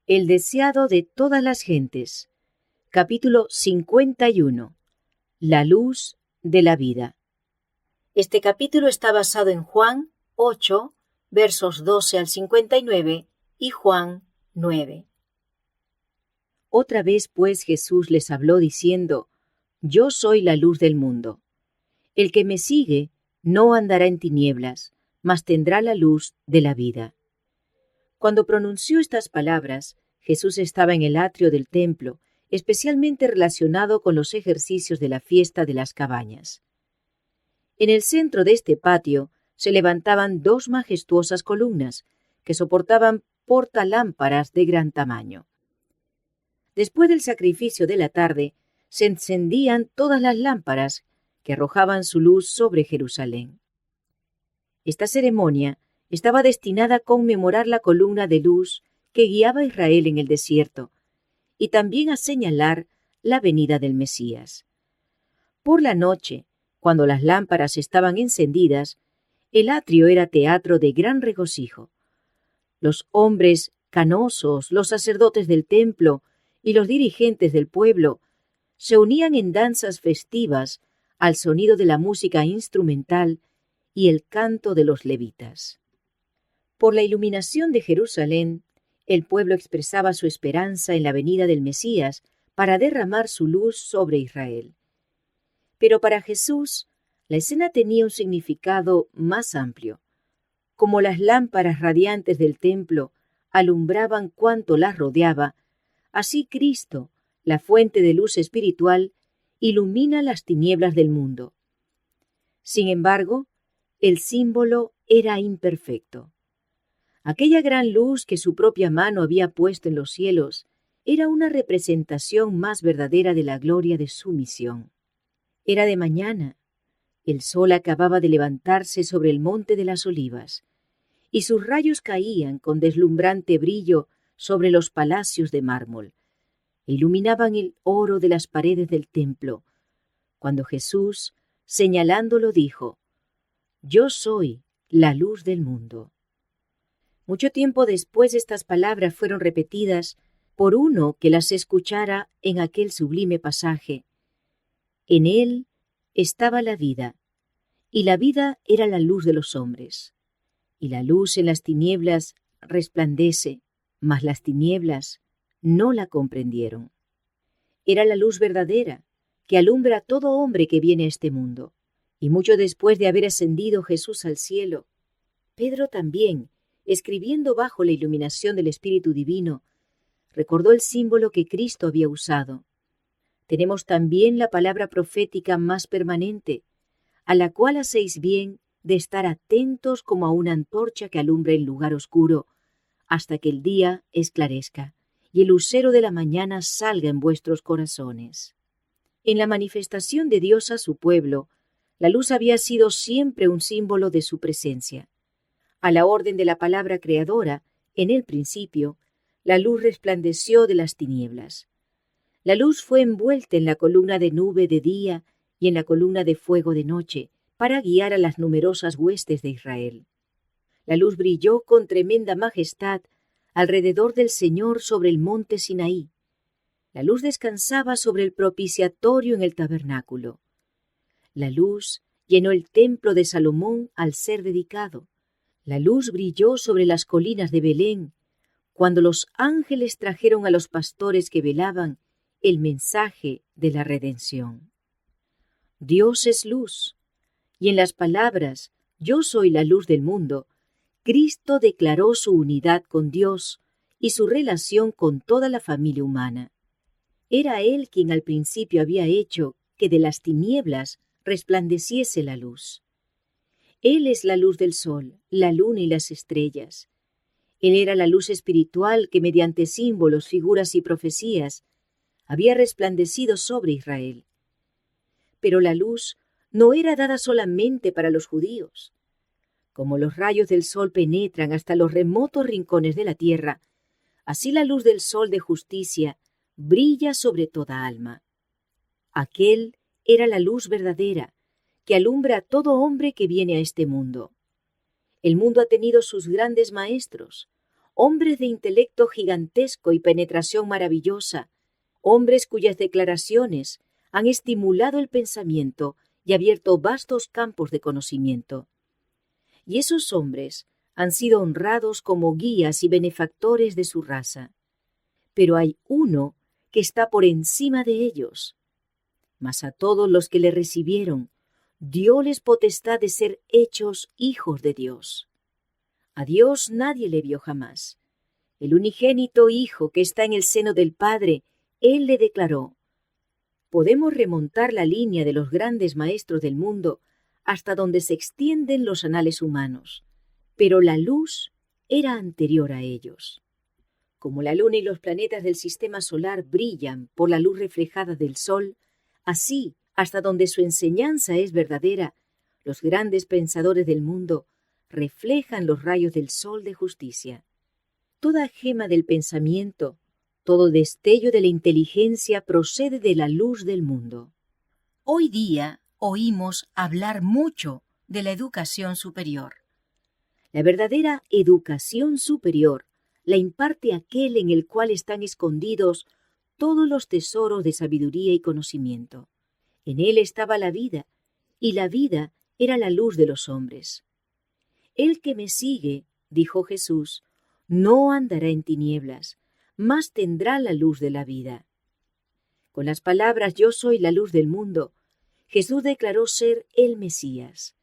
El deseado de todas las gentes. Capítulo 51. La luz de la vida. Este capítulo está basado en Juan 8, versos 12 al 59 y Juan 9. Otra vez pues Jesús les habló diciendo: Yo soy la luz del mundo. El que me sigue no andará en tinieblas, mas tendrá la luz de la vida. Cuando pronunció estas palabras, Jesús estaba en el atrio del templo, especialmente relacionado con los ejercicios de la fiesta de las cabañas. En el centro de este patio se levantaban dos majestuosas columnas que soportaban portalámparas de gran tamaño. Después del sacrificio de la tarde, se encendían todas las lámparas que arrojaban su luz sobre Jerusalén. Esta ceremonia estaba destinada a conmemorar la columna de luz que guiaba a Israel en el desierto y también a señalar la venida del Mesías. Por la noche, cuando las lámparas estaban encendidas, el atrio era teatro de gran regocijo. Los hombres canosos, los sacerdotes del templo y los dirigentes del pueblo se unían en danzas festivas al sonido de la música instrumental y el canto de los levitas. Por la iluminación de Jerusalén, el pueblo expresaba su esperanza en la venida del Mesías para derramar su luz sobre Israel. Pero para Jesús, la escena tenía un significado más amplio. Como las lámparas radiantes del templo alumbraban cuanto las rodeaba, así Cristo, la fuente de luz espiritual, ilumina las tinieblas del mundo. Sin embargo, el símbolo era imperfecto. Aquella gran luz que su propia mano había puesto en los cielos era una representación más verdadera de la gloria de su misión. Era de mañana. El sol acababa de levantarse sobre el monte de las Olivas, y sus rayos caían con deslumbrante brillo sobre los palacios de mármol, e iluminaban el oro de las paredes del templo, cuando Jesús, señalándolo, dijo: Yo soy la luz del mundo. Mucho tiempo después estas palabras fueron repetidas por uno que las escuchara en aquel sublime pasaje. En él estaba la vida, y la vida era la luz de los hombres. Y la luz en las tinieblas resplandece, mas las tinieblas no la comprendieron. Era la luz verdadera, que alumbra a todo hombre que viene a este mundo. Y mucho después de haber ascendido Jesús al cielo, Pedro también, escribiendo bajo la iluminación del Espíritu Divino, recordó el símbolo que Cristo había usado. Tenemos también la palabra profética más permanente, a la cual hacéis bien de estar atentos como a una antorcha que alumbra en lugar oscuro, hasta que el día esclarezca y el lucero de la mañana salga en vuestros corazones. En la manifestación de Dios a su pueblo, la luz había sido siempre un símbolo de su presencia. A la orden de la palabra creadora, en el principio, la luz resplandeció de las tinieblas. La luz fue envuelta en la columna de nube de día y en la columna de fuego de noche, para guiar a las numerosas huestes de Israel. La luz brilló con tremenda majestad alrededor del Señor sobre el monte Sinaí. La luz descansaba sobre el propiciatorio en el tabernáculo. La luz llenó el templo de Salomón al ser dedicado. La luz brilló sobre las colinas de Belén, cuando los ángeles trajeron a los pastores que velaban el mensaje de la redención. Dios es luz, y en las palabras «Yo soy la luz del mundo», Cristo declaró su unidad con Dios y su relación con toda la familia humana. Era Él quien al principio había hecho que de las tinieblas resplandeciese la luz. Él es la luz del sol, la luna y las estrellas. Él era la luz espiritual que mediante símbolos, figuras y profecías había resplandecido sobre Israel. Pero la luz no era dada solamente para los judíos. Como los rayos del sol penetran hasta los remotos rincones de la tierra, así la luz del sol de justicia brilla sobre toda alma. Aquel era la luz verdadera, que alumbra a todo hombre que viene a este mundo. El mundo ha tenido sus grandes maestros, hombres de intelecto gigantesco y penetración maravillosa, hombres cuyas declaraciones han estimulado el pensamiento y abierto vastos campos de conocimiento. Y esos hombres han sido honrados como guías y benefactores de su raza. Pero hay uno que está por encima de ellos. Mas a todos los que le recibieron, dióles potestad de ser hechos hijos de Dios. A Dios nadie le vio jamás. El unigénito Hijo que está en el seno del Padre, Él le declaró. Podemos remontar la línea de los grandes maestros del mundo hasta donde se extienden los anales humanos, pero la luz era anterior a ellos. Como la luna y los planetas del sistema solar brillan por la luz reflejada del sol, así, hasta donde su enseñanza es verdadera, los grandes pensadores del mundo reflejan los rayos del sol de justicia. Toda gema del pensamiento, todo destello de la inteligencia procede de la luz del mundo. Hoy día oímos hablar mucho de la educación superior. La verdadera educación superior la imparte aquel en el cual están escondidos todos los tesoros de sabiduría y conocimiento. En él estaba la vida, y la vida era la luz de los hombres. El que me sigue, dijo Jesús, no andará en tinieblas, mas tendrá la luz de la vida. Con las palabras yo soy la luz del mundo, Jesús declaró ser el Mesías.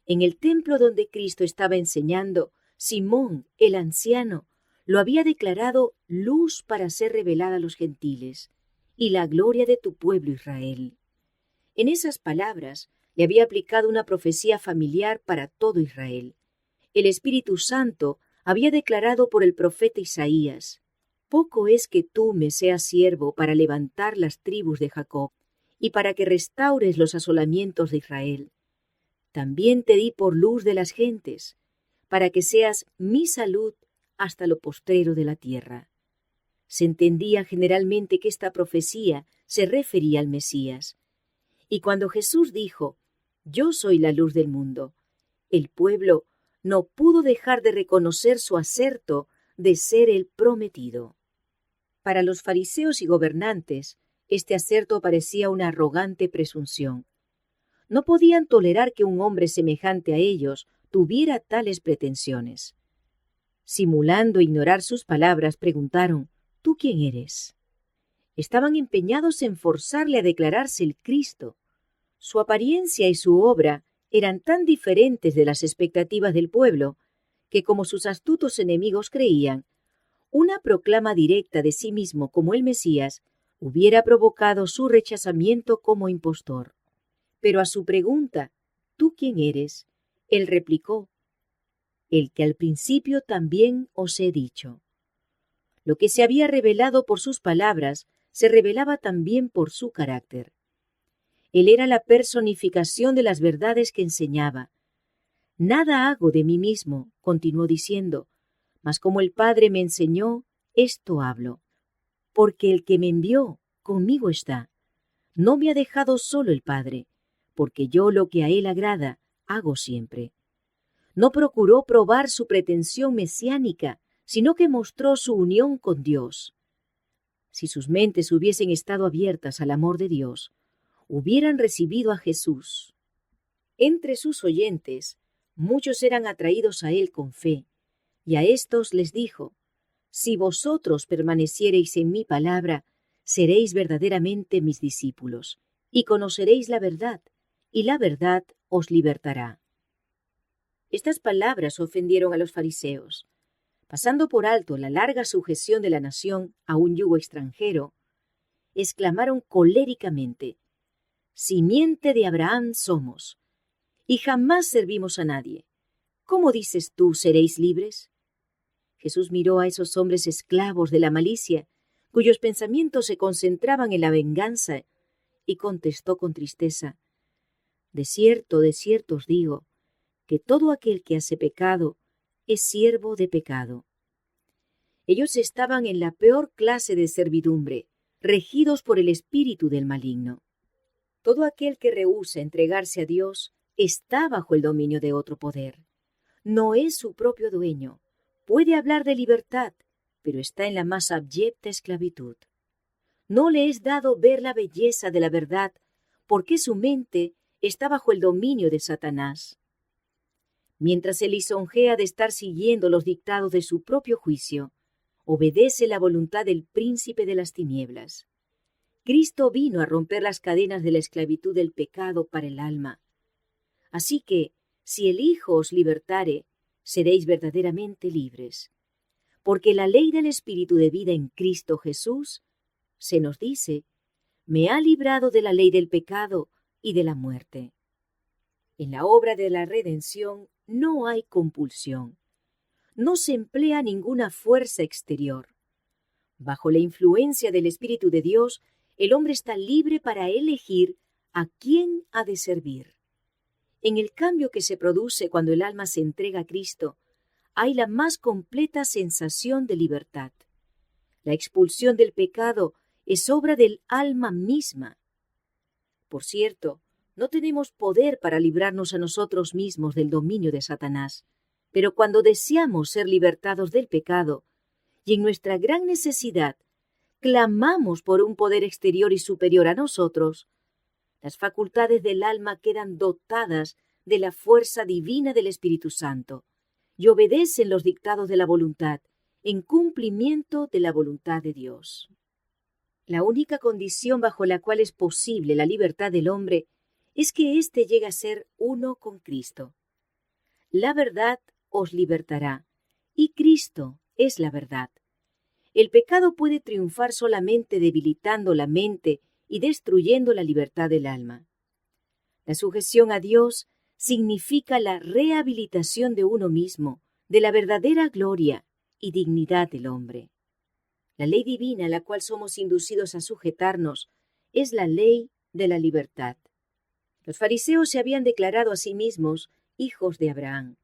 En el templo donde Cristo estaba enseñando, Simón, el anciano, lo había declarado luz para ser revelada a los gentiles, y la gloria de tu pueblo Israel. En esas palabras le había aplicado una profecía familiar para todo Israel. El Espíritu Santo había declarado por el profeta Isaías, poco es que tú me seas siervo para levantar las tribus de Jacob, y para que restaures los asolamientos de Israel. También te di por luz de las gentes, para que seas mi salud hasta lo postrero de la tierra. Se entendía generalmente que esta profecía se refería al Mesías. Y cuando Jesús dijo, yo soy la luz del mundo, el pueblo no pudo dejar de reconocer su acerto de ser el prometido. Para los fariseos y gobernantes, este acerto parecía una arrogante presunción. No podían tolerar que un hombre semejante a ellos tuviera tales pretensiones. Simulando ignorar sus palabras, preguntaron, ¿tú quién eres? Estaban empeñados en forzarle a declararse el Cristo. Su apariencia y su obra eran tan diferentes de las expectativas del pueblo, que como sus astutos enemigos creían, una proclama directa de sí mismo como el Mesías hubiera provocado su rechazamiento como impostor. Pero a su pregunta, ¿tú quién eres?, él replicó, el que al principio también os he dicho. Lo que se había revelado por sus palabras se revelaba también por su carácter. Él era la personificación de las verdades que enseñaba. Nada hago de mí mismo, continuó diciendo, mas como el Padre me enseñó, esto hablo. Porque el que me envió conmigo está. No me ha dejado solo el Padre, porque yo lo que a él agrada hago siempre. No procuró probar su pretensión mesiánica, sino que mostró su unión con Dios. Si sus mentes hubiesen estado abiertas al amor de Dios, hubieran recibido a Jesús. Entre sus oyentes, muchos eran atraídos a él con fe, y a éstos les dijo, si vosotros permaneciereis en mi palabra, seréis verdaderamente mis discípulos, y conoceréis la verdad, y la verdad os libertará. Estas palabras ofendieron a los fariseos. Pasando por alto la larga sujeción de la nación a un yugo extranjero, exclamaron coléricamente, simiente de Abraham somos, y jamás servimos a nadie. ¿Cómo dices tú, seréis libres? Jesús miró a esos hombres esclavos de la malicia, cuyos pensamientos se concentraban en la venganza, y contestó con tristeza, de cierto os digo, que todo aquel que hace pecado es siervo de pecado. Ellos estaban en la peor clase de servidumbre, regidos por el espíritu del maligno. Todo aquel que rehúsa entregarse a Dios está bajo el dominio de otro poder. No es su propio dueño, Puede hablar de libertad, pero está en la más abyecta esclavitud. No le es dado ver la belleza de la verdad, porque su mente está bajo el dominio de Satanás. Mientras se lisonjea de estar siguiendo los dictados de su propio juicio, obedece la voluntad del príncipe de las tinieblas. Cristo vino a romper las cadenas de la esclavitud del pecado para el alma. Así que, si el Hijo os libertare, seréis verdaderamente libres. Porque la ley del Espíritu de vida en Cristo Jesús, se nos dice, me ha librado de la ley del pecado y de la muerte. En la obra de la redención no hay compulsión. No se emplea ninguna fuerza exterior. Bajo la influencia del Espíritu de Dios, el hombre está libre para elegir a quién ha de servir. En el cambio que se produce cuando el alma se entrega a Cristo, hay la más completa sensación de libertad. La expulsión del pecado es obra del alma misma. Por cierto, no tenemos poder para librarnos a nosotros mismos del dominio de Satanás, pero cuando deseamos ser libertados del pecado, y en nuestra gran necesidad clamamos por un poder exterior y superior a nosotros, las facultades del alma quedan dotadas de la fuerza divina del Espíritu Santo y obedecen los dictados de la voluntad en cumplimiento de la voluntad de Dios. La única condición bajo la cual es posible la libertad del hombre es que éste llegue a ser uno con Cristo. La verdad os libertará, y Cristo es la verdad. El pecado puede triunfar solamente debilitando la mente y destruyendo la libertad del alma. La sujeción a Dios significa la rehabilitación de uno mismo, de la verdadera gloria y dignidad del hombre. La ley divina a la cual somos inducidos a sujetarnos es la ley de la libertad. Los fariseos se habían declarado a sí mismos hijos de Abraham.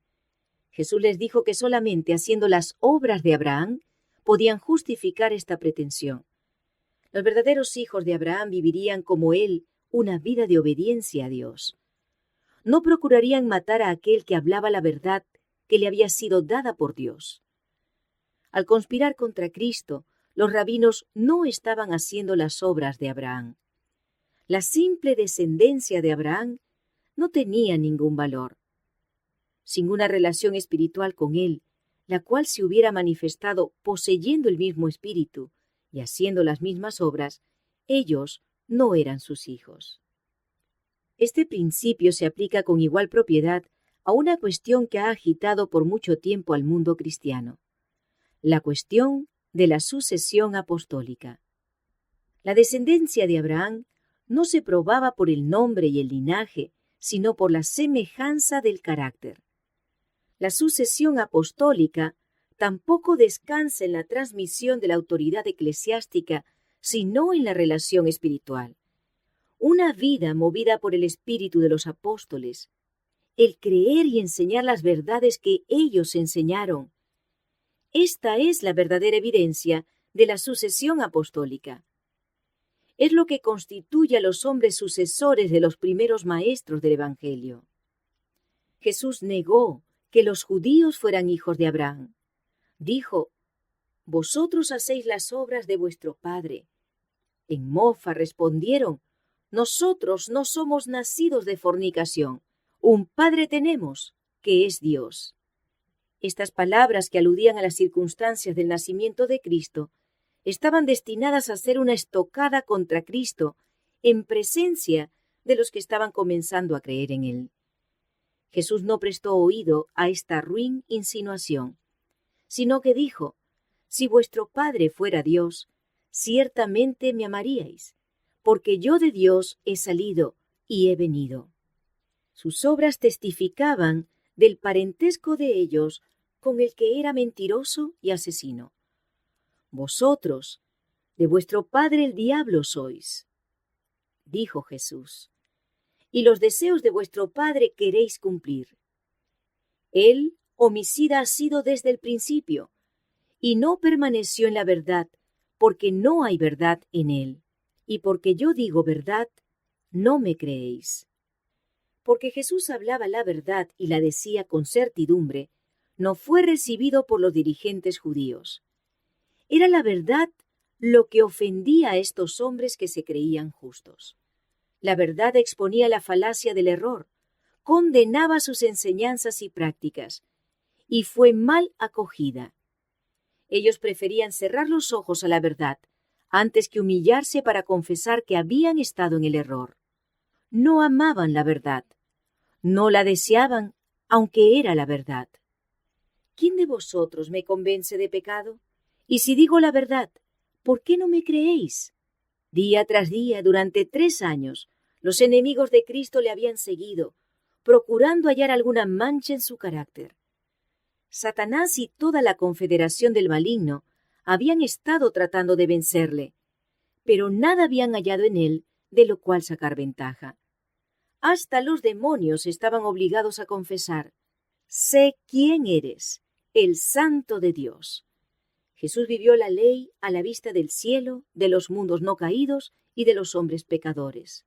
Jesús les dijo que solamente haciendo las obras de Abraham podían justificar esta pretensión. Los verdaderos hijos de Abraham vivirían como él una vida de obediencia a Dios. No procurarían matar a aquel que hablaba la verdad que le había sido dada por Dios. Al conspirar contra Cristo, los rabinos no estaban haciendo las obras de Abraham. La simple descendencia de Abraham no tenía ningún valor. Sin una relación espiritual con él, la cual se hubiera manifestado poseyendo el mismo espíritu y haciendo las mismas obras, ellos no eran sus hijos. Este principio se aplica con igual propiedad a una cuestión que ha agitado por mucho tiempo al mundo cristiano: la cuestión de la sucesión apostólica. La descendencia de Abraham no se probaba por el nombre y el linaje, sino por la semejanza del carácter. La sucesión apostólica tampoco descansa en la transmisión de la autoridad eclesiástica, sino en la relación espiritual. Una vida movida por el espíritu de los apóstoles, el creer y enseñar las verdades que ellos enseñaron. Esta es la verdadera evidencia de la sucesión apostólica. Es lo que constituye a los hombres sucesores de los primeros maestros del Evangelio. Jesús negó que los judíos fueran hijos de Abraham. Dijo: «Vosotros hacéis las obras de vuestro padre». En mofa respondieron: «Nosotros no somos nacidos de fornicación. Un padre tenemos, que es Dios». Estas palabras, que aludían a las circunstancias del nacimiento de Cristo, estaban destinadas a ser una estocada contra Cristo en presencia de los que estaban comenzando a creer en él. Jesús no prestó oído a esta ruin insinuación, sino que dijo: «Si vuestro Padre fuera Dios, ciertamente me amaríais, porque yo de Dios he salido y he venido». Sus obras testificaban del parentesco de ellos con el que era mentiroso y asesino. «Vosotros, de vuestro padre el diablo sois», dijo Jesús, «y los deseos de vuestro padre queréis cumplir. Él homicida ha sido desde el principio, y no permaneció en la verdad, porque no hay verdad en él, y porque yo digo verdad, no me creéis». Porque Jesús hablaba la verdad y la decía con certidumbre, no fue recibido por los dirigentes judíos. Era la verdad lo que ofendía a estos hombres que se creían justos. La verdad exponía la falacia del error, condenaba sus enseñanzas y prácticas, y fue mal acogida. Ellos preferían cerrar los ojos a la verdad antes que humillarse para confesar que habían estado en el error. No amaban la verdad, no la deseaban, aunque era la verdad. ¿Quién de vosotros me convence de pecado? Y si digo la verdad, ¿por qué no me creéis? Día tras día, durante 3 años, los enemigos de Cristo le habían seguido, procurando hallar alguna mancha en su carácter. Satanás y toda la confederación del maligno habían estado tratando de vencerle, pero nada habían hallado en él de lo cual sacar ventaja. Hasta los demonios estaban obligados a confesar: sé quién eres, el Santo de Dios. Jesús vivió la ley a la vista del cielo, de los mundos no caídos y de los hombres pecadores.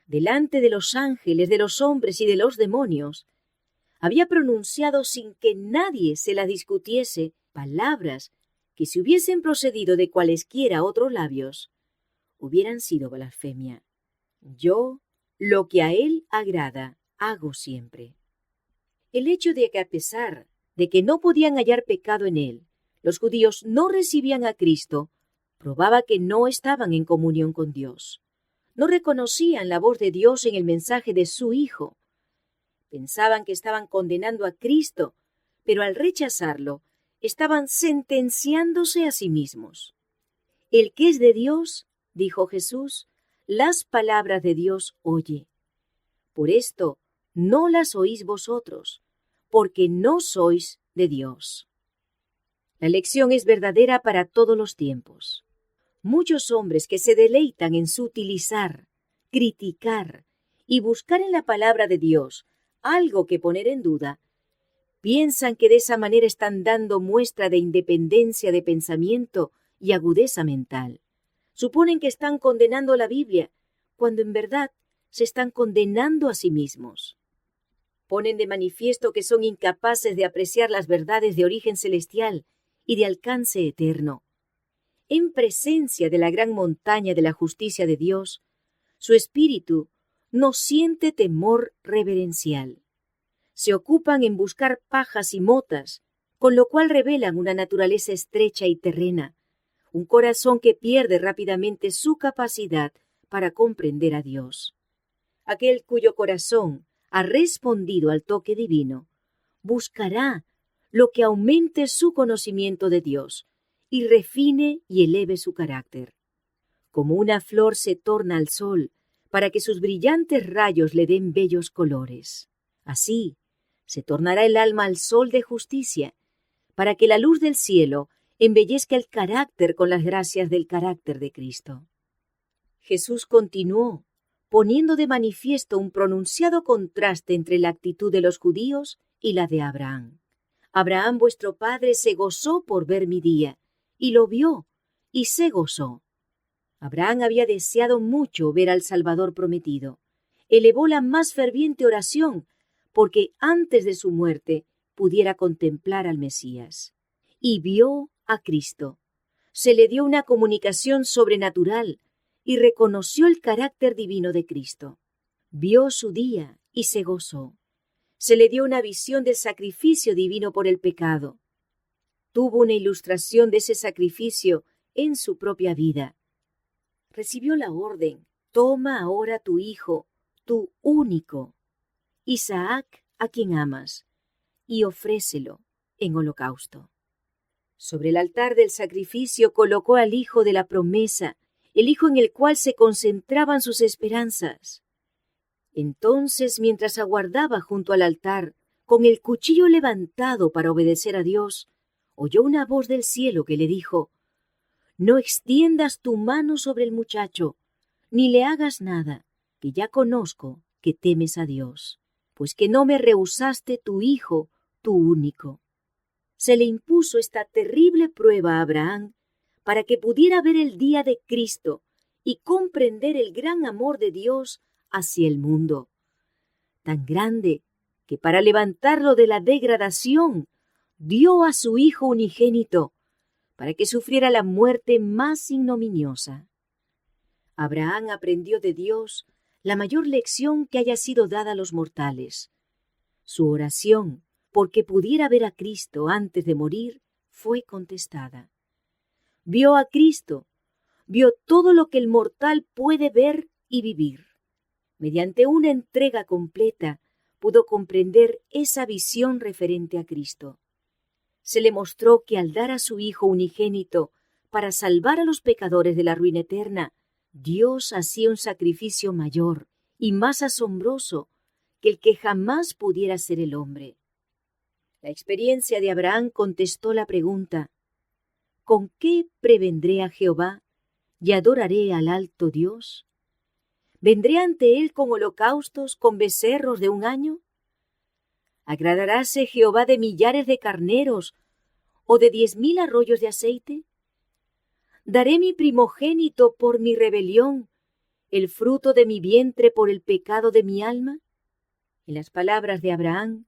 Delante de los ángeles, de los hombres y de los demonios, había pronunciado sin que nadie se la discutiese palabras que, si hubiesen procedido de cualesquiera otros labios, hubieran sido blasfemia. Yo, lo que a él agrada, hago siempre. El hecho de que, a pesar de que no podían hallar pecado en él, los judíos no recibían a Cristo, probaba que no estaban en comunión con Dios. No reconocían la voz de Dios en el mensaje de su Hijo. Pensaban que estaban condenando a Cristo, pero al rechazarlo, estaban sentenciándose a sí mismos. El que es de Dios, dijo Jesús, las palabras de Dios oye. Por esto no las oís vosotros, porque no sois de Dios. La lección es verdadera para todos los tiempos. Muchos hombres que se deleitan en sutilizar, criticar y buscar en la palabra de Dios algo que poner en duda, piensan que de esa manera están dando muestra de independencia de pensamiento y agudeza mental. Suponen que están condenando la Biblia, cuando en verdad se están condenando a sí mismos. Ponen de manifiesto que son incapaces de apreciar las verdades de origen celestial y de alcance eterno. En presencia de la gran montaña de la justicia de Dios, su espíritu no siente temor reverencial. Se ocupan en buscar pajas y motas, con lo cual revelan una naturaleza estrecha y terrena, un corazón que pierde rápidamente su capacidad para comprender a Dios. Aquel cuyo corazón ha respondido al toque divino, buscará lo que aumente su conocimiento de Dios y refine y eleve su carácter. Como una flor se torna al sol para que sus brillantes rayos le den bellos colores. Así se tornará el alma al sol de justicia, para que la luz del cielo embellezca el carácter con las gracias del carácter de Cristo. Jesús continuó, poniendo de manifiesto un pronunciado contraste entre la actitud de los judíos y la de Abraham. Abraham, vuestro padre, se gozó por ver mi día, y lo vio, y se gozó. Abraham había deseado mucho ver al Salvador prometido. Elevó la más ferviente oración, porque antes de su muerte pudiera contemplar al Mesías. Y vio a Cristo. Se le dio una comunicación sobrenatural y reconoció el carácter divino de Cristo. Vio su día y se gozó. Se le dio una visión del sacrificio divino por el pecado. Tuvo una ilustración de ese sacrificio en su propia vida. Recibió la orden: toma ahora tu hijo, tu único, Isaac, a quien amas, y ofrécelo en holocausto. Sobre el altar del sacrificio colocó al hijo de la promesa, el hijo en el cual se concentraban sus esperanzas. Entonces, mientras aguardaba junto al altar, con el cuchillo levantado para obedecer a Dios, oyó una voz del cielo que le dijo: no extiendas tu mano sobre el muchacho, ni le hagas nada, que ya conozco que temes a Dios, pues que no me rehusaste tu hijo, tu único. Se le impuso esta terrible prueba a Abraham para que pudiera ver el día de Cristo y comprender el gran amor de Dios hacia el mundo, tan grande que para levantarlo de la degradación dio a su Hijo unigénito para que sufriera la muerte más ignominiosa. Abraham aprendió de Dios la mayor lección que haya sido dada a los mortales. Su oración, porque pudiera ver a Cristo antes de morir, fue contestada. Vio a Cristo, vio todo lo que el mortal puede ver y vivir. Mediante una entrega completa, pudo comprender esa visión referente a Cristo. Se le mostró que al dar a su Hijo unigénito para salvar a los pecadores de la ruina eterna, Dios hacía un sacrificio mayor y más asombroso que el que jamás pudiera hacer el hombre. La experiencia de Abraham contestó la pregunta: ¿con qué prevendré a Jehová y adoraré al alto Dios? ¿Vendré ante él con holocaustos, con becerros de un año? ¿Agradaráse Jehová de millares de carneros o de 10,000 arroyos de aceite? ¿Daré mi primogénito por mi rebelión, el fruto de mi vientre por el pecado de mi alma? En las palabras de Abraham,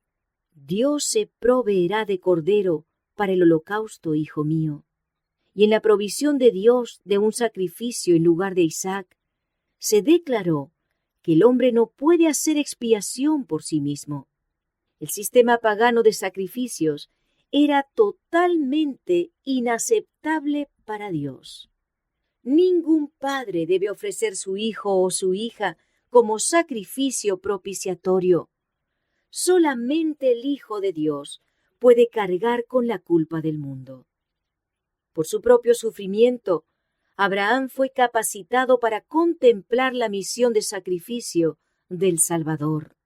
Dios se proveerá de cordero para el holocausto, hijo mío. Y en la provisión de Dios de un sacrificio en lugar de Isaac, se declaró que el hombre no puede hacer expiación por sí mismo. El sistema pagano de sacrificios era totalmente inaceptable para Dios. Ningún padre debe ofrecer su hijo o su hija como sacrificio propiciatorio. Solamente el Hijo de Dios puede cargar con la culpa del mundo. Por su propio sufrimiento, Abraham fue capacitado para contemplar la misión de sacrificio del Salvador.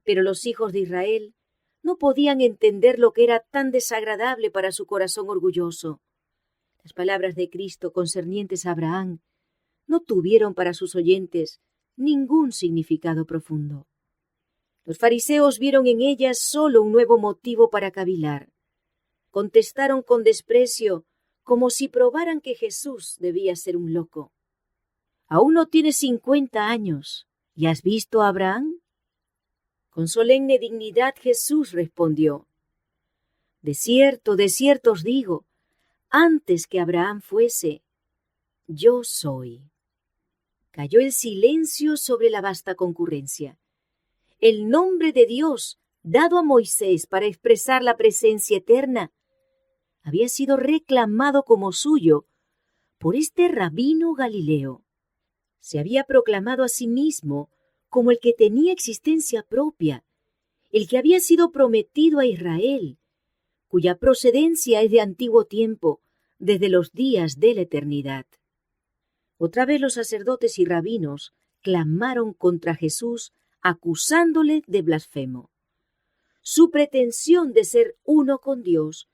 Pero los hijos de Israel no podían entender lo que era tan desagradable para su corazón orgulloso. Las palabras de Cristo concernientes a Abraham no tuvieron para sus oyentes ningún significado profundo. Los fariseos vieron en ellas solo un nuevo motivo para cavilar. Contestaron con desprecio, como si probaran que Jesús debía ser un loco. «Aún no tienes 50 años, ¿y has visto a Abraham?» Con solemne dignidad Jesús respondió: de cierto os digo, antes que Abraham fuese, yo soy. Cayó el silencio sobre la vasta concurrencia. El nombre de Dios, dado a Moisés para expresar la presencia eterna, había sido reclamado como suyo por este rabino galileo. Se había proclamado a sí mismo como el que tenía existencia propia, el que había sido prometido a Israel, cuya procedencia es de antiguo tiempo, desde los días de la eternidad. Otra vez los sacerdotes y rabinos clamaron contra Jesús, acusándole de blasfemo. Su pretensión de ser uno con Dios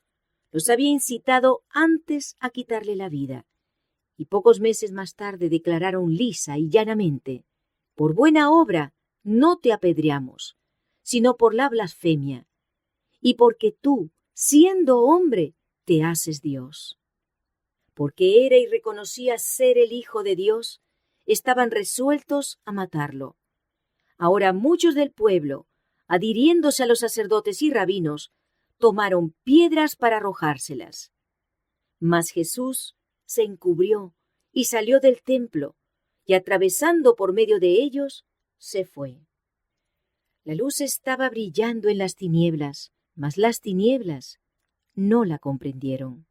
los había incitado antes a quitarle la vida, y pocos meses más tarde declararon lisa y llanamente: por buena obra no te apedreamos, sino por la blasfemia, y porque tú, siendo hombre, te haces Dios. Porque era y reconocía ser el Hijo de Dios, estaban resueltos a matarlo. Ahora muchos del pueblo, adhiriéndose a los sacerdotes y rabinos, tomaron piedras para arrojárselas. Mas Jesús se encubrió y salió del templo, y atravesando por medio de ellos, se fue. La luz estaba brillando en las tinieblas, mas las tinieblas no la comprendieron.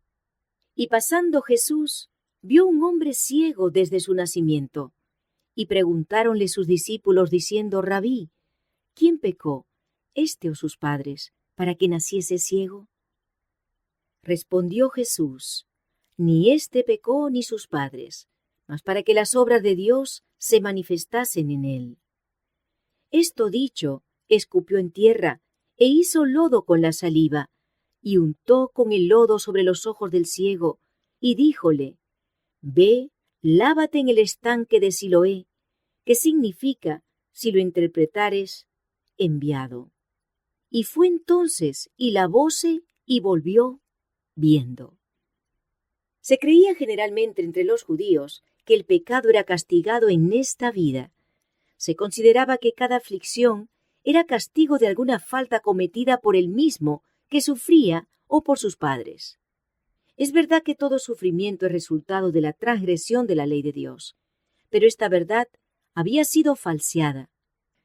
Y pasando Jesús, vio un hombre ciego desde su nacimiento, y preguntáronle sus discípulos diciendo: Rabí, ¿quién pecó, éste o sus padres, para que naciese ciego? Respondió Jesús: ni éste pecó ni sus padres, mas para que las obras de Dios se manifestasen en él. Esto dicho, escupió en tierra, e hizo lodo con la saliva, y untó con el lodo sobre los ojos del ciego, y díjole: ve, lávate en el estanque de Siloé, que significa, si lo interpretares, enviado. Y fue entonces, y lavóse, y volvió, viendo. Se creía generalmente entre los judíos que el pecado era castigado en esta vida. Se consideraba que cada aflicción era castigo de alguna falta cometida por él mismo que sufría o por sus padres. Es verdad que todo sufrimiento es resultado de la transgresión de la ley de Dios, pero esta verdad había sido falseada.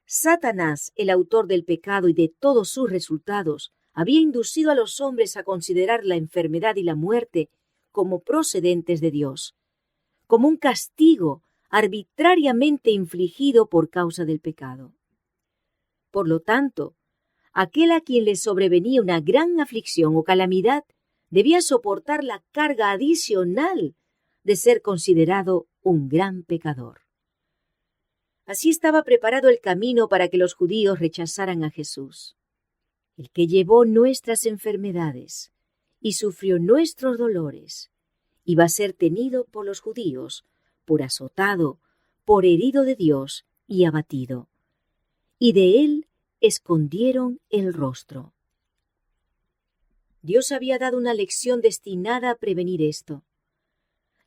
Satanás, el autor del pecado y de todos sus resultados, había inducido a los hombres a considerar la enfermedad y la muerte como procedentes de Dios, como un castigo arbitrariamente infligido por causa del pecado. Por lo tanto, aquel a quien le sobrevenía una gran aflicción o calamidad debía soportar la carga adicional de ser considerado un gran pecador. Así estaba preparado el camino para que los judíos rechazaran a Jesús, el que llevó nuestras enfermedades y sufrió nuestros dolores, iba a ser tenido por los judíos, por azotado, por herido de Dios y abatido, y de él escondieron el rostro. Dios había dado una lección destinada a prevenir esto.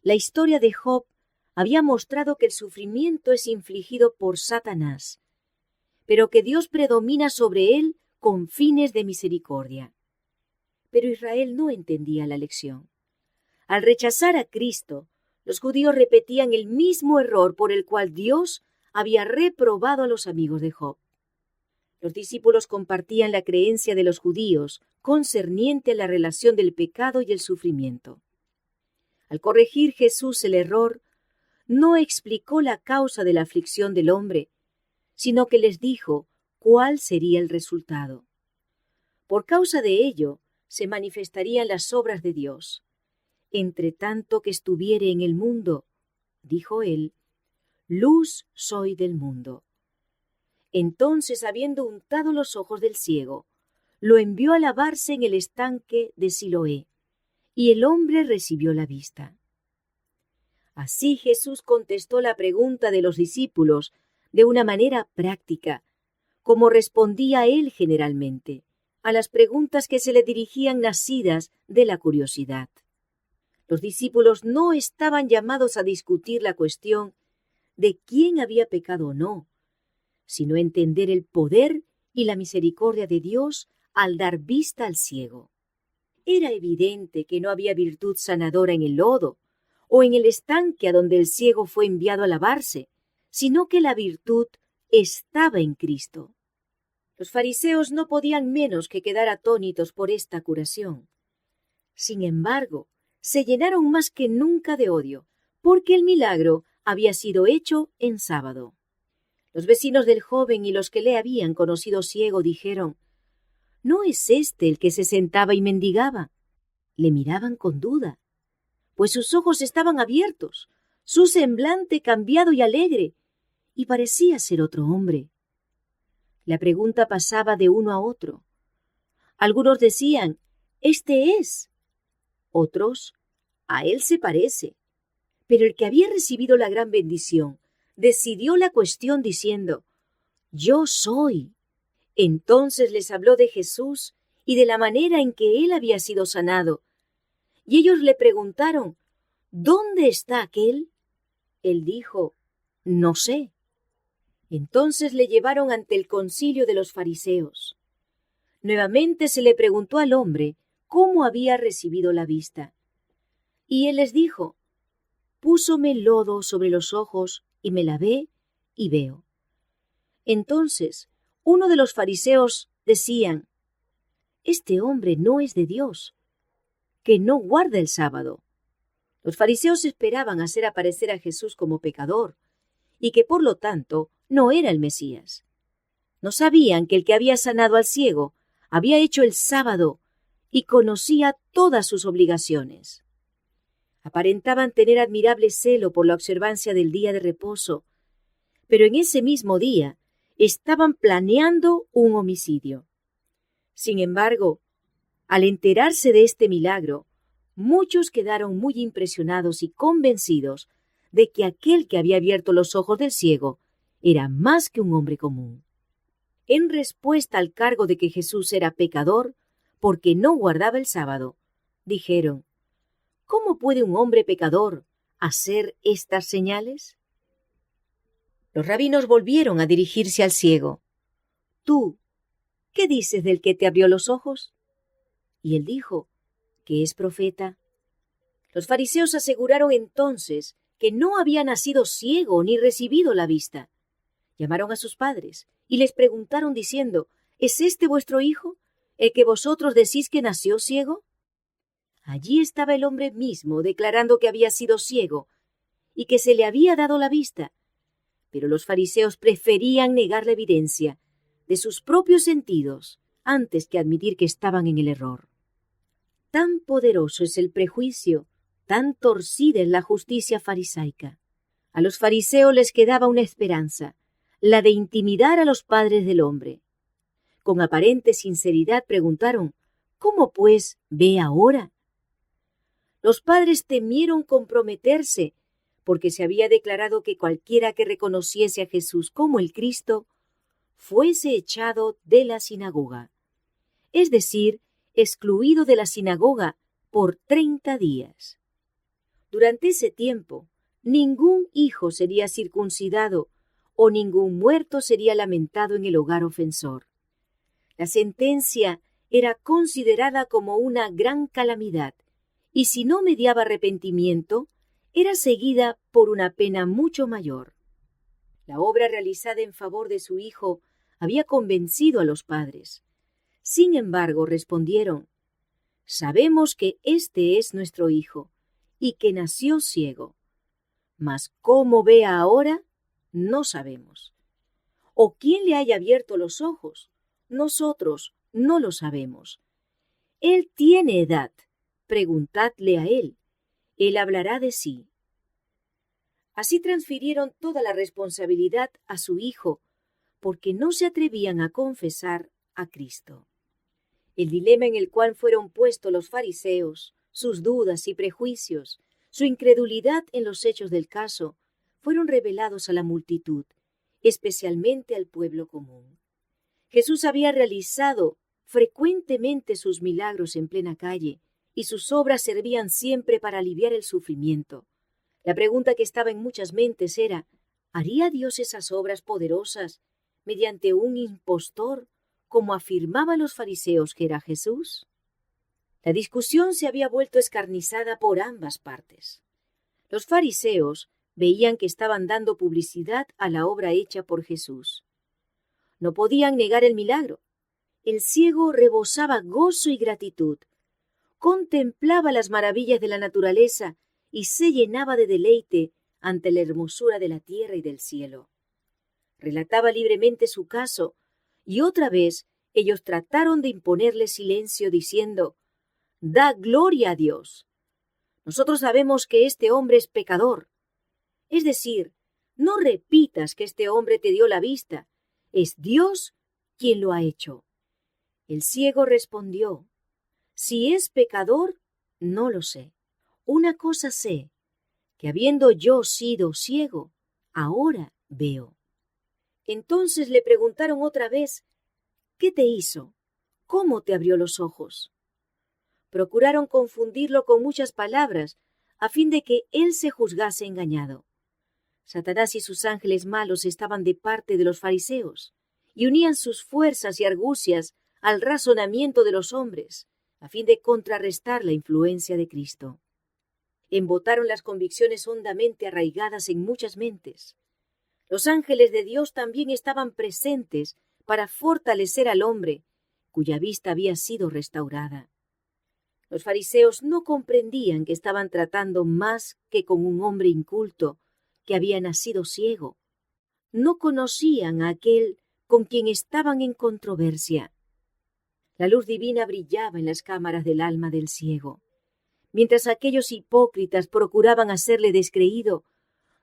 La historia de Job había mostrado que el sufrimiento es infligido por Satanás, pero que Dios predomina sobre él con fines de misericordia. Pero Israel no entendía la lección. Al rechazar a Cristo, los judíos repetían el mismo error por el cual Dios había reprobado a los amigos de Job. Los discípulos compartían la creencia de los judíos concerniente a la relación del pecado y el sufrimiento. Al corregir Jesús el error, no explicó la causa de la aflicción del hombre, sino que les dijo cuál sería el resultado. Por causa de ello, se manifestarían las obras de Dios. Entre tanto que estuviere en el mundo, dijo él, luz soy del mundo. Entonces, habiendo untado los ojos del ciego, lo envió a lavarse en el estanque de Siloé, y el hombre recibió la vista. Así Jesús contestó la pregunta de los discípulos de una manera práctica, como respondía él generalmente a las preguntas que se le dirigían nacidas de la curiosidad. Los discípulos no estaban llamados a discutir la cuestión de quién había pecado o no, sino entender el poder y la misericordia de Dios al dar vista al ciego. Era evidente que no había virtud sanadora en el lodo o en el estanque a donde el ciego fue enviado a lavarse, sino que la virtud estaba en Cristo. Los fariseos no podían menos que quedar atónitos por esta curación. Sin embargo, se llenaron más que nunca de odio, porque el milagro había sido hecho en sábado. Los vecinos del joven y los que le habían conocido ciego dijeron, ¿no es este el que se sentaba y mendigaba? Le miraban con duda, pues sus ojos estaban abiertos, su semblante cambiado y alegre, y parecía ser otro hombre. La pregunta pasaba de uno a otro. Algunos decían, «Este es». Otros, «A él se parece». Pero el que había recibido la gran bendición decidió la cuestión diciendo, «Yo soy». Entonces les habló de Jesús y de la manera en que él había sido sanado. Y ellos le preguntaron, «¿Dónde está aquel?» Él dijo, «No sé». Entonces le llevaron ante el concilio de los fariseos. Nuevamente se le preguntó al hombre cómo había recibido la vista. Y él les dijo, «Púsome lodo sobre los ojos y me lavé y veo». Entonces uno de los fariseos decían, «Este hombre no es de Dios, que no guarda el sábado». Los fariseos esperaban hacer aparecer a Jesús como pecador y que por lo tanto no era el Mesías. No sabían que el que había sanado al ciego había hecho el sábado y conocía todas sus obligaciones. Aparentaban tener admirable celo por la observancia del día de reposo, pero en ese mismo día estaban planeando un homicidio. Sin embargo, al enterarse de este milagro, muchos quedaron muy impresionados y convencidos de que aquel que había abierto los ojos del ciego era más que un hombre común. En respuesta al cargo de que Jesús era pecador porque no guardaba el sábado, dijeron, ¿cómo puede un hombre pecador hacer estas señales? Los rabinos volvieron a dirigirse al ciego. Tú, ¿qué dices del que te abrió los ojos? Y él dijo, que es profeta. Los fariseos aseguraron entonces que no había nacido ciego ni recibido la vista. Llamaron a sus padres y les preguntaron diciendo, ¿es este vuestro hijo, el que vosotros decís que nació ciego? Allí estaba el hombre mismo declarando que había sido ciego y que se le había dado la vista. Pero los fariseos preferían negar la evidencia de sus propios sentidos antes que admitir que estaban en el error. Tan poderoso es el prejuicio, tan torcida es la justicia farisaica. A los fariseos les quedaba una esperanza, la de intimidar a los padres del hombre. Con aparente sinceridad preguntaron, ¿cómo pues ve ahora? Los padres temieron comprometerse, porque se había declarado que cualquiera que reconociese a Jesús como el Cristo fuese echado de la sinagoga, es decir, excluido de la sinagoga por 30 días. Durante ese tiempo, ningún hijo sería circuncidado o ningún muerto sería lamentado en el hogar ofensor. La sentencia era considerada como una gran calamidad y si no mediaba arrepentimiento, era seguida por una pena mucho mayor. La obra realizada en favor de su hijo había convencido a los padres. Sin embargo, respondieron, sabemos que este es nuestro hijo y que nació ciego, mas cómo ve ahora, no sabemos. O quién le haya abierto los ojos, nosotros no lo sabemos. Él tiene edad, preguntadle a él, él hablará de sí. Así transfirieron toda la responsabilidad a su hijo, porque no se atrevían a confesar a Cristo. El dilema en el cual fueron puestos los fariseos, sus dudas y prejuicios, su incredulidad en los hechos del caso, fueron revelados a la multitud, especialmente al pueblo común. Jesús había realizado frecuentemente sus milagros en plena calle, y sus obras servían siempre para aliviar el sufrimiento. La pregunta que estaba en muchas mentes era, ¿haría Dios esas obras poderosas mediante un impostor, como afirmaban los fariseos que era Jesús? La discusión se había vuelto escarnizada por ambas partes. Los fariseos veían que estaban dando publicidad a la obra hecha por Jesús. No podían negar el milagro. El ciego rebosaba gozo y gratitud. Contemplaba las maravillas de la naturaleza y se llenaba de deleite ante la hermosura de la tierra y del cielo. Relataba libremente su caso, y otra vez ellos trataron de imponerle silencio diciendo, «Da gloria a Dios. Nosotros sabemos que este hombre es pecador. Es decir, no repitas que este hombre te dio la vista. Es Dios quien lo ha hecho». El ciego respondió, «Si es pecador, no lo sé. Una cosa sé, que habiendo yo sido ciego, ahora veo». Entonces le preguntaron otra vez, «¿Qué te hizo? ¿Cómo te abrió los ojos?». Procuraron confundirlo con muchas palabras, a fin de que él se juzgase engañado. Satanás y sus ángeles malos estaban de parte de los fariseos, y unían sus fuerzas y argucias al razonamiento de los hombres, a fin de contrarrestar la influencia de Cristo. Embotaron las convicciones hondamente arraigadas en muchas mentes. Los ángeles de Dios también estaban presentes para fortalecer al hombre, cuya vista había sido restaurada. Los fariseos no comprendían que estaban tratando más que con un hombre inculto que había nacido ciego. No conocían a aquel con quien estaban en controversia. La luz divina brillaba en las cámaras del alma del ciego. Mientras aquellos hipócritas procuraban hacerle descreído,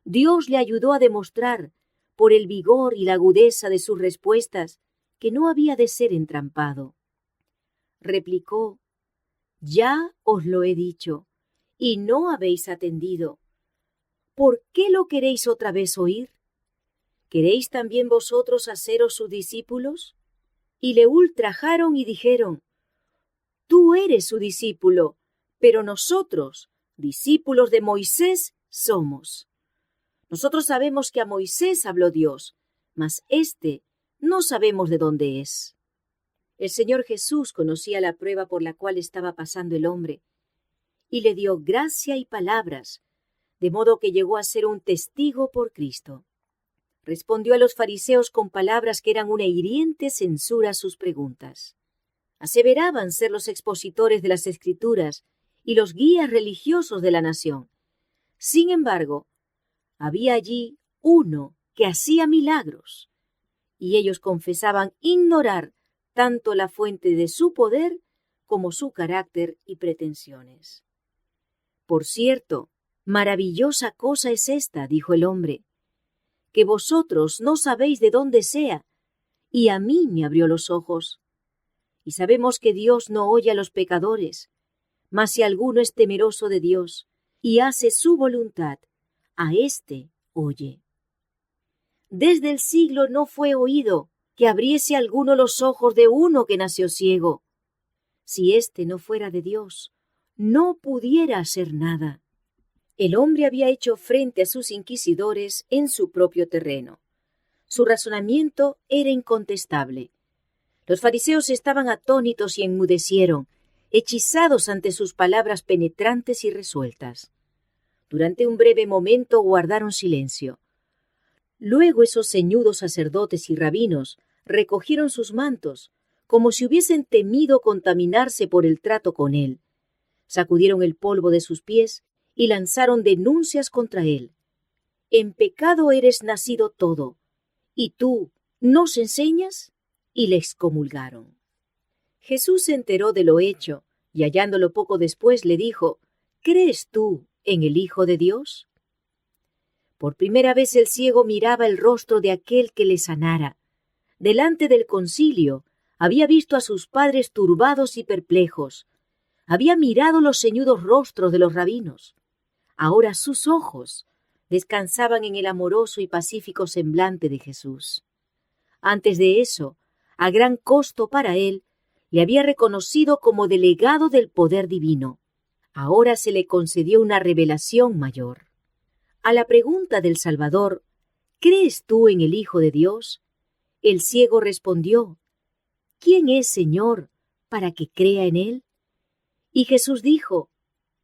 Dios le ayudó a demostrar, por el vigor y la agudeza de sus respuestas, que no había de ser entrampado. Replicó, «Ya os lo he dicho, y no habéis atendido. ¿Por qué lo queréis otra vez oír? ¿Queréis también vosotros haceros sus discípulos?» Y le ultrajaron y dijeron, «Tú eres su discípulo, pero nosotros, discípulos de Moisés, somos. Nosotros sabemos que a Moisés habló Dios, mas éste no sabemos de dónde es. El Señor Jesús conocía la prueba por la cual estaba pasando el hombre, y le dio gracia y palabras, de modo que llegó a ser un testigo por Cristo. Respondió a los fariseos con palabras que eran una hiriente censura a sus preguntas. Aseveraban ser los expositores de las Escrituras y los guías religiosos de la nación. Sin embargo, había allí uno que hacía milagros, y ellos confesaban ignorar tanto la fuente de su poder como su carácter y pretensiones. Por cierto, maravillosa cosa es esta, dijo el hombre, que vosotros no sabéis de dónde sea, y a mí me abrió los ojos. Y sabemos que Dios no oye a los pecadores, mas si alguno es temeroso de Dios y hace su voluntad, a éste oye. Desde el siglo no fue oído que abriese alguno los ojos de uno que nació ciego. Si éste no fuera de Dios, no pudiera hacer nada. El hombre había hecho frente a sus inquisidores en su propio terreno. Su razonamiento era incontestable. Los fariseos estaban atónitos y enmudecieron, hechizados ante sus palabras penetrantes y resueltas. Durante un breve momento guardaron silencio. Luego esos ceñudos sacerdotes y rabinos recogieron sus mantos, como si hubiesen temido contaminarse por el trato con él. Sacudieron el polvo de sus pies y lanzaron denuncias contra él. En pecado eres nacido todo, ¿y tú nos enseñas? Y le excomulgaron. Jesús se enteró de lo hecho, y hallándolo poco después le dijo, ¿crees tú en el Hijo de Dios? Por primera vez el ciego miraba el rostro de aquel que le sanara. Delante del concilio había visto a sus padres turbados y perplejos. Había mirado los ceñudos rostros de los rabinos. Ahora sus ojos descansaban en el amoroso y pacífico semblante de Jesús. Antes de eso, a gran costo para él, le había reconocido como delegado del poder divino. Ahora se le concedió una revelación mayor. A la pregunta del Salvador, ¿crees tú en el Hijo de Dios? El ciego respondió, ¿quién es, Señor, para que crea en él? Y Jesús dijo,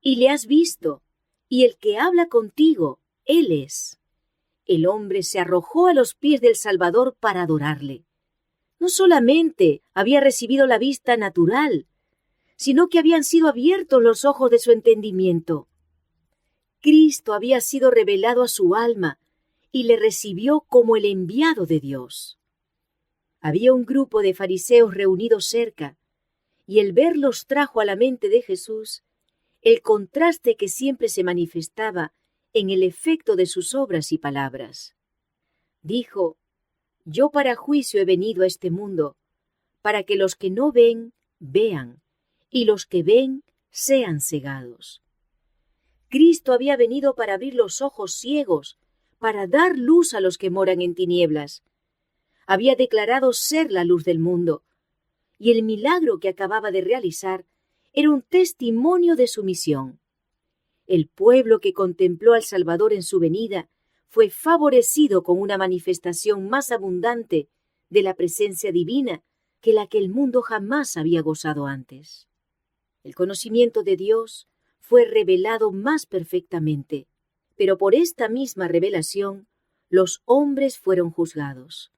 y le has visto, y el que habla contigo, él es. El hombre se arrojó a los pies del Salvador para adorarle. No solamente había recibido la vista natural, sino que habían sido abiertos los ojos de su entendimiento. Cristo había sido revelado a su alma y le recibió como el enviado de Dios. Había un grupo de fariseos reunidos cerca, y el verlos trajo a la mente de Jesús el contraste que siempre se manifestaba en el efecto de sus obras y palabras. Dijo, yo para juicio he venido a este mundo, para que los que no ven, vean, y los que ven, sean cegados. Cristo había venido para abrir los ojos ciegos, para dar luz a los que moran en tinieblas. Había declarado ser la luz del mundo, y el milagro que acababa de realizar era un testimonio de su misión. El pueblo que contempló al Salvador en su venida fue favorecido con una manifestación más abundante de la presencia divina que la que el mundo jamás había gozado antes. El conocimiento de Dios fue revelado más perfectamente, pero por esta misma revelación los hombres fueron juzgados.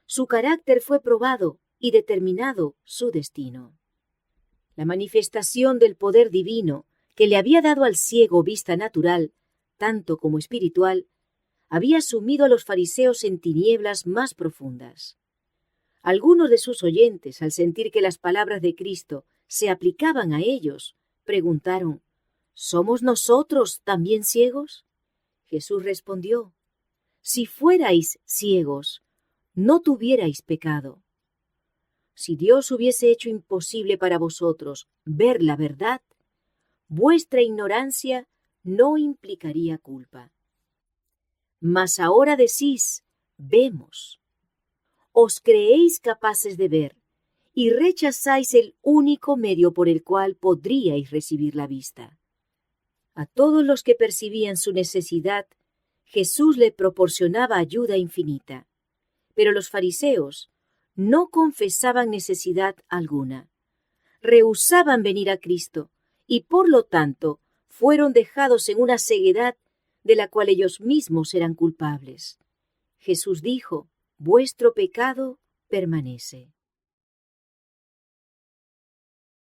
Su carácter fue probado y determinado su destino. La manifestación del poder divino que le había dado al ciego vista natural, tanto como espiritual, había sumido a los fariseos en tinieblas más profundas. Algunos de sus oyentes, al sentir que las palabras de Cristo se aplicaban a ellos, preguntaron, ¿somos nosotros también ciegos? Jesús respondió, si fuerais ciegos, no tuvierais pecado. Si Dios hubiese hecho imposible para vosotros ver la verdad, vuestra ignorancia no implicaría culpa. Mas ahora decís, vemos. Os creéis capaces de ver y rechazáis el único medio por el cual podríais recibir la vista. A todos los que percibían su necesidad, Jesús le proporcionaba ayuda infinita. Pero los fariseos no confesaban necesidad alguna. Rehusaban venir a Cristo y por lo tanto fueron dejados en una ceguedad de la cual ellos mismos eran culpables. Jesús dijo: vuestro pecado permanece.